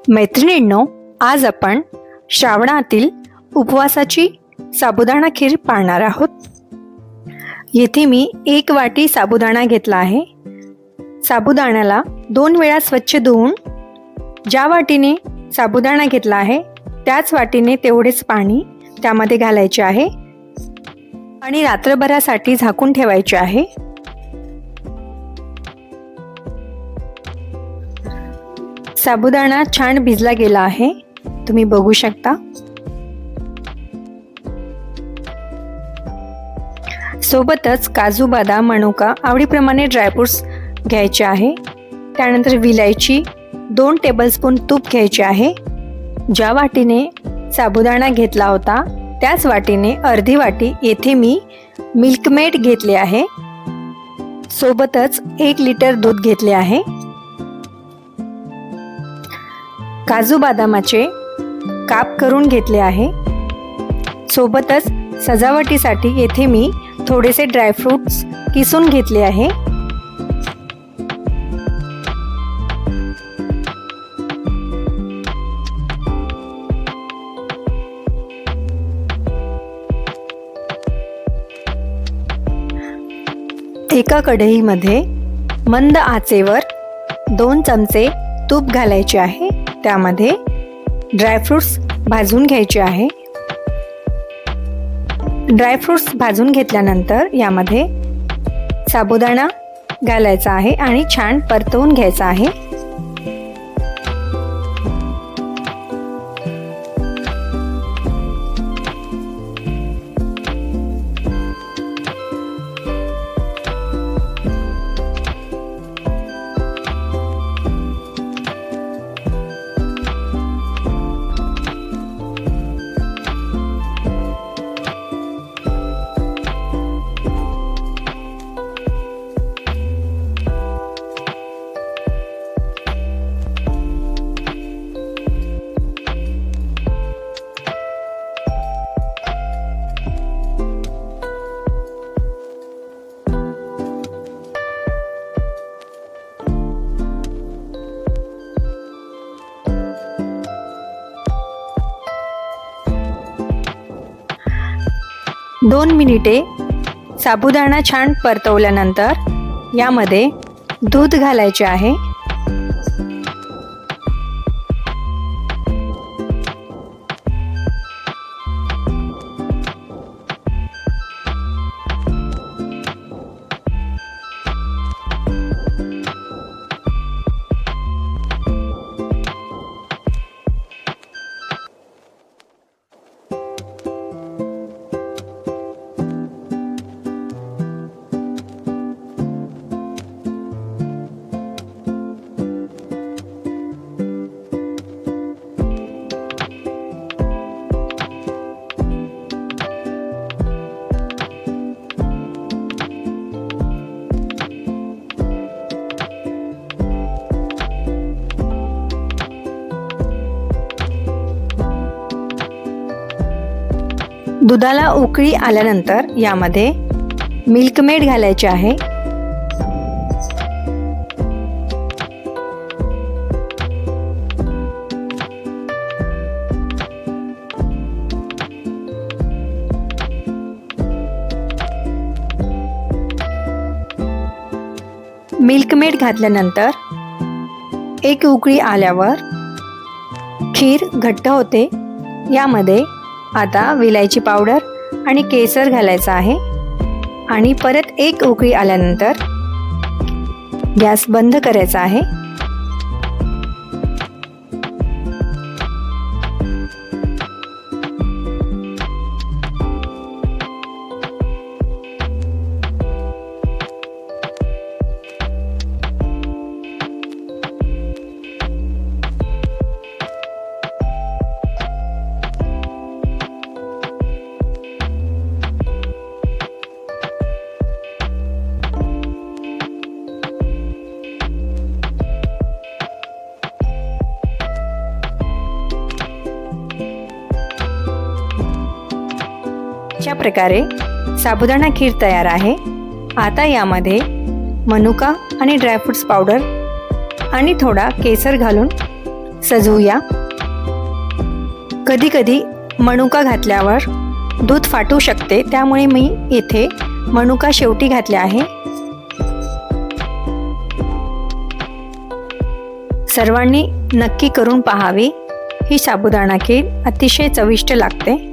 मैत्रिणींनो, आज आपण श्रावणातील उपवासाची साबुदाणा खीर पाळणार आहोत. येथे मी 1 वाटी साबुदाणा घेतला आहे. साबुदाण्याला 2 वेळा स्वच्छ धुवून ज्या वाटीने साबुदाणा घेतला आहे त्याच वाटीने तेवढेच पाणी त्यामध्ये घालायचे आहे आणि रात्रभरासाठी झाकून ठेवायचे आहे. साबुदाणा छान भिजला गेला आहे, तुम्ही बघू शकता. सोबतच काजू, बदाम, मनुका आवडीप्रमाणे ड्रायफ्रुट्स घ्यायचे आहे. त्यानंतर विलायची, 2 टेबलस्पून तूप घ्यायचे आहे. ज्या वाटीने साबुदाणा घेतला होता त्याच वाटीने अर्धी वाटी येथे मी मिल्कमेड घेतले आहे. सोबतच 1 लिटर दूध घेतले आहे. काजू बदामाचे काप करून घेतले आहे. सोबतच सजावटीसाठी येथे मी थोडेसे ड्रायफ्रुट्स किसून घेतले आहे. एका कढईमध्ये मंद आचेवर 2 चमचे तूप घालायचे आहे. त्यामध्ये ड्रायफ्रुट्स भाजून घ्यायचे आहे. ड्रायफ्रुट्स भाजून घेतल्यानंतर यामध्ये साबुदाणा घालायचा आहे आणि छान परतवून घ्यायचा आहे. दोन मिनिटे साबुदाणा छान परतवल्यानंतर यामध्ये दूध घालायचे आहे. दुधाला उकळी आल्यानंतर यामध्ये मिल्कमेड घालायचे आहे. मिल्कमेड घातल्यानंतर 1 उकळी आल्यावर खीर घट्ट होते. यामध्ये आता विलायची पावडर आणि केसर घालायचा आहे आणि परत 1 उकळी आल्यानंतर गॅस बंद करायचा आहे. अशा प्रकारे साबुदाणा खीर तयार आहे. आता यामध्ये मनुका आणि ड्रायफ्रुट्स पावडर आणि थोडा केसर घालून सजवूया. कधी कधी मनुका घातल्यावर दूध फाटू शकते, त्यामुळे मी येथे मनुका शेवटी घातले आहे. सर्वांनी नक्की करून पाहावे. ही साबुदाणा खीर अतिशय चविष्ट लागते.